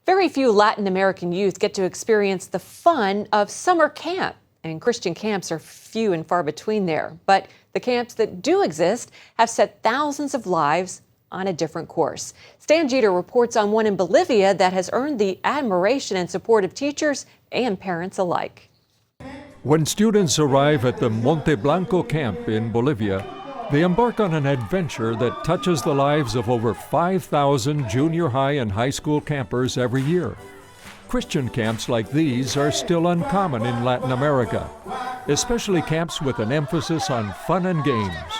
Very few Latin American youth get to experience the fun of summer camp, and Christian camps are few and far between there. But the camps that do exist have set thousands of lives on a different course. Stan Jeter reports on one in Bolivia that has earned the admiration and support of teachers and parents alike. When students arrive at the Monte Blanco camp in Bolivia, they embark on an adventure that touches the lives of over 5,000 junior high and high school campers every year. Christian camps like these are still uncommon in Latin America, especially camps with an emphasis on fun and games.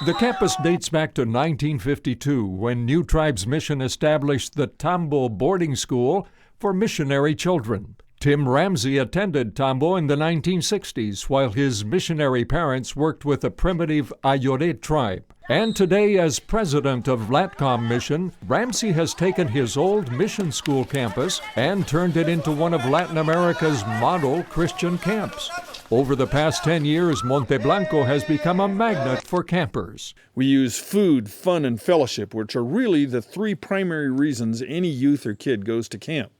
The campus dates back to 1952, when New Tribes Mission established the Tambo boarding school for missionary children. Tim Ramsey attended Tambo in the 1960s while his missionary parents worked with the primitive Ayore tribe. And today, as president of LATCOM Mission, Ramsey has taken his old mission school campus and turned it into one of Latin America's model Christian camps. Over the past 10 years, Monte Blanco has become a magnet for campers. We use food, fun, and fellowship, which are really the three primary reasons any youth or kid goes to camp.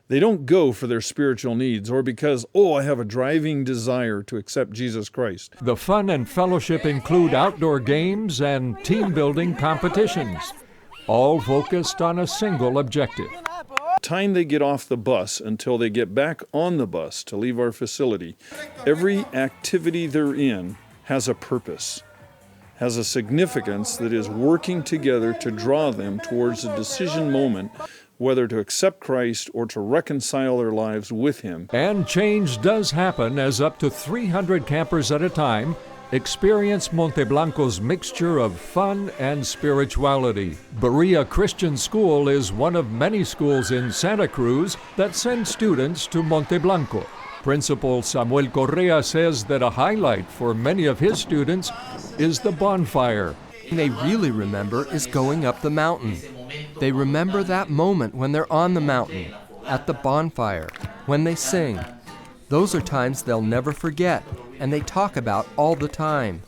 They don't go for their spiritual needs or because, I have a driving desire to accept Jesus Christ. The fun and fellowship include outdoor games and team-building competitions, all focused on a single objective. The time they get off the bus until they get back on the bus to leave our facility, every activity they're in has a purpose, has a significance that is working together to draw them towards a decision moment, whether to accept Christ or to reconcile their lives with Him. And change does happen as up to 300 campers at a time experience Monte Blanco's mixture of fun and spirituality. Berea Christian School is one of many schools in Santa Cruz that send students to Monte Blanco. Principal Samuel Correa says that a highlight for many of his students is the bonfire. They really remember is going up the mountain. They remember that moment when they're on the mountain, at the bonfire, when they sing. Those are times they'll never forget, and they talk about all the time.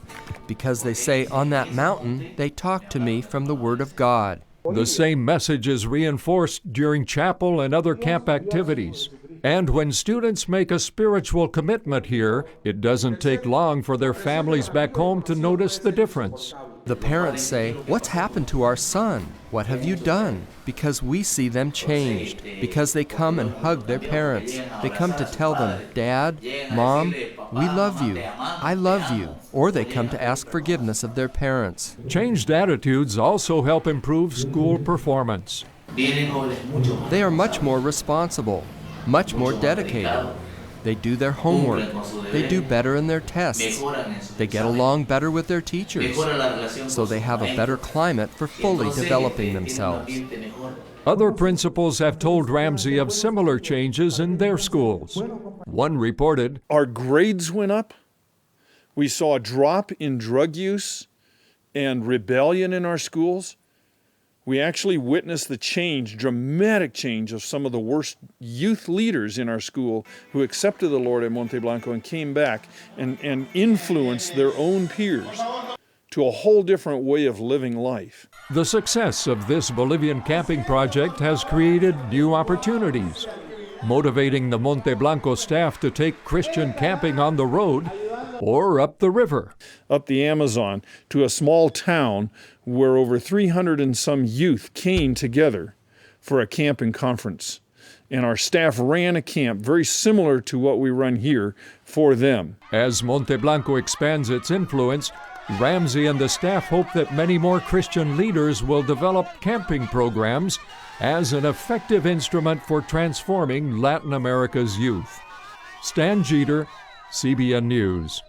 Because they say, on that mountain, they talk to me from the Word of God. The same message is reinforced during chapel and other camp activities. And when students make a spiritual commitment here, it doesn't take long for their families back home to notice the difference. The parents say, "What's happened to our son? What have you done?" Because we see them changed. Because they come and hug their parents. They come to tell them, "Dad, Mom, we love you. I love you." Or they come to ask forgiveness of their parents. Changed attitudes also help improve school performance. They are much more responsible, much more dedicated. They do their homework. They do better in their tests. They get along better with their teachers. So they have a better climate for fully developing themselves. Other principals have told Ramsey of similar changes in their schools. One reported, "Our grades went up. We saw a drop in drug use and rebellion in our schools. We actually witnessed the change, dramatic change of some of the worst youth leaders in our school who accepted the Lord at Monte Blanco and came back and influenced their own peers to a whole different way of living life." The success of this Bolivian camping project has created new opportunities, motivating the Monte Blanco staff to take Christian camping on the road or up the river. Up the Amazon to a small town where over 300 and some youth came together for a camping conference. And our staff ran a camp very similar to what we run here for them. As Monte Blanco expands its influence, Ramsey and the staff hope that many more Christian leaders will develop camping programs as an effective instrument for transforming Latin America's youth. Stan Jeter, CBN News.